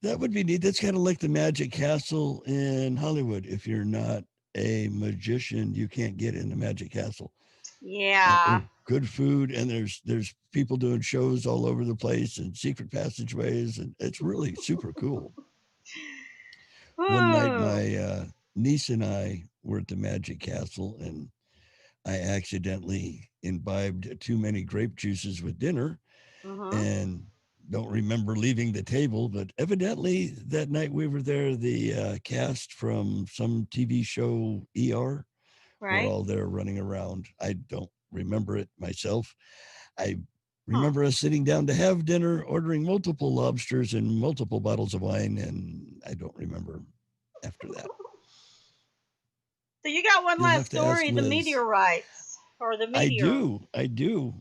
That would be neat. That's kind of like the Magic Castle in Hollywood. If you're not a magician, you can't get in the Magic Castle.
Yeah.
Good food, and there's people doing shows all over the place and secret passageways, and it's really super cool. One night, my niece and I were at the Magic Castle, and I accidentally imbibed too many grape juices with dinner, and don't remember leaving the table. But evidently, that night we were there, the cast from some TV show, ER,
Right.
were all there running around. I don't remember it myself. I remember us sitting down to have dinner, ordering multiple lobsters and multiple bottles of wine, and I don't remember after that.
So you got one
You'll
last
have to ask
story, the
Liz.
meteorites, or the meteor.
I do.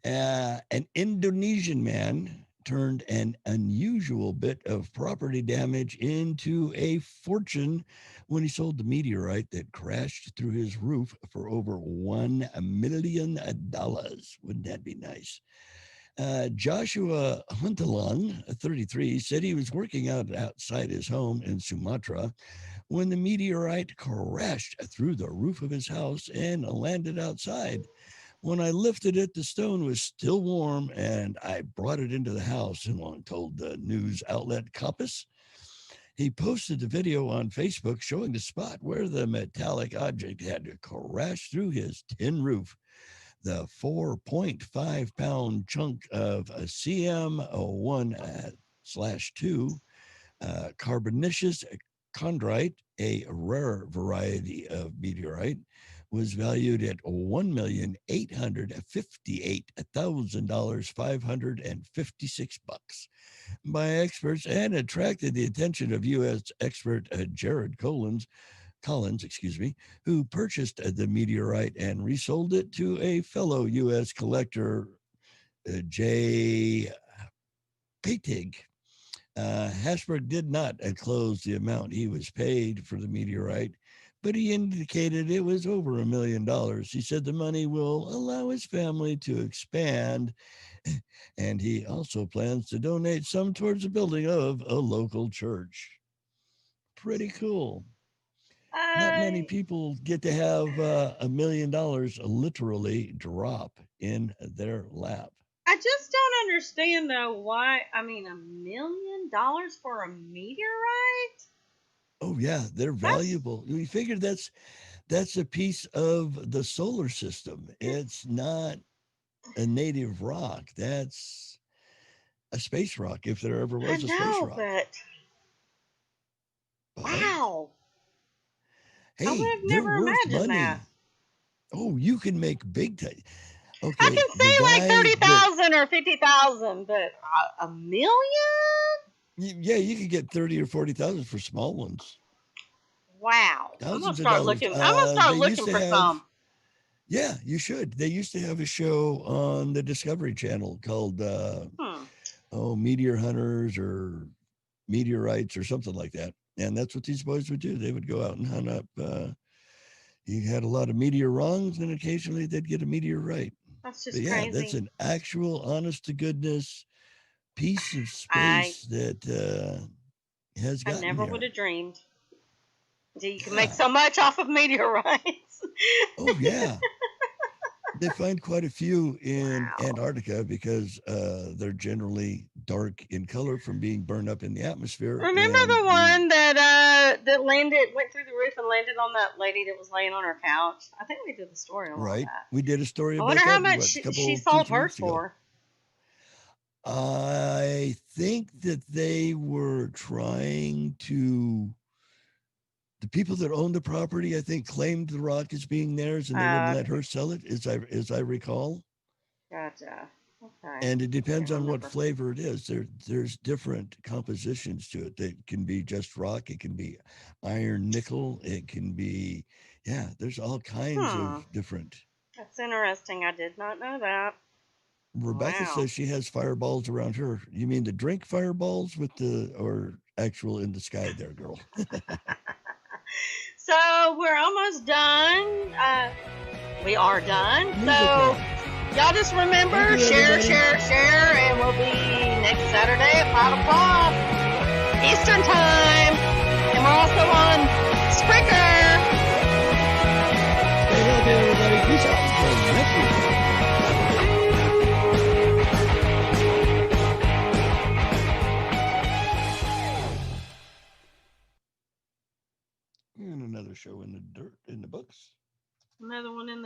An Indonesian man turned an unusual bit of property damage into a fortune when he sold the meteorite that crashed through his roof for over $1 million. Wouldn't that be nice? Joshua Huntelang, 33, said he was working outside his home in Sumatra when the meteorite crashed through the roof of his house and landed outside. When I lifted it, the stone was still warm, and I brought it into the house, and told the news outlet Compass. He posted the video on Facebook showing the spot where the metallic object had crashed through his tin roof. The 4.5-pound chunk of a CM1/2 carbonaceous chondrite, a rare variety of meteorite, was valued at $1,858,556 by experts and attracted the attention of U.S. expert Jared Collins, who purchased the meteorite and resold it to a fellow U.S. collector, Jay Patig. Hasberg did not disclose the amount he was paid for the meteorite, but he indicated it was over $1 million. He said the money will allow his family to expand, and he also plans to donate some towards the building of a local church. Pretty cool. Not many people get to have $1 million literally drop in their lap.
I just don't understand though why. I mean, $1 million for a meteorite?
Oh yeah, they're valuable. We figured that's a piece of the solar system. It's not a native rock. That's a space rock, if there ever was a space rock.
But wow.
Hey,
I would have never imagined that.
Oh, you can make big time. Okay,
I can see like 30,000 or 50,000, but $1 million?
Yeah, you could get 30 or 40,000 for small ones.
Wow.
I'm
gonna start looking. I'm gonna start looking for some.
Yeah, you should. They used to have a show on the Discovery Channel called Meteor Hunters or Meteorites or something like that. And that's what these boys would do. They would go out and hunt up. You had a lot of meteor wrongs, and occasionally they'd get a meteor right.
That's just crazy.
That's an actual, honest to goodness piece of space that has gotten
I never would have dreamed. You can make so much off of meteorites.
Oh, yeah. They find quite a few in Antarctica because they're generally dark in color from being burned up in the atmosphere.
Remember the one that went through the roof and landed on that lady that was laying on her couch? I think we did the story on that.
We did a story about that.
I wonder how much she sold hers for.
I think that they were trying to... The people that owned the property, I think, claimed the rock as being theirs, and they wouldn't let her sell it, as I recall.
Gotcha. Okay.
And it depends on what flavor it is. There's different compositions to it. That can be just rock. It can be iron, nickel. It can be, there's all kinds of different.
That's interesting. I did not know that.
Rebecca says she has fireballs around her. You mean the drink fireballs or actual in the sky there, girl?
So we're almost done. We are done. So y'all just remember, share, and we'll be next Saturday at 5 o'clock Eastern Time. And we're also on Spreaker.
Stay healthy, everybody. Peace out. Until next week. And another show in the books.
Another one in the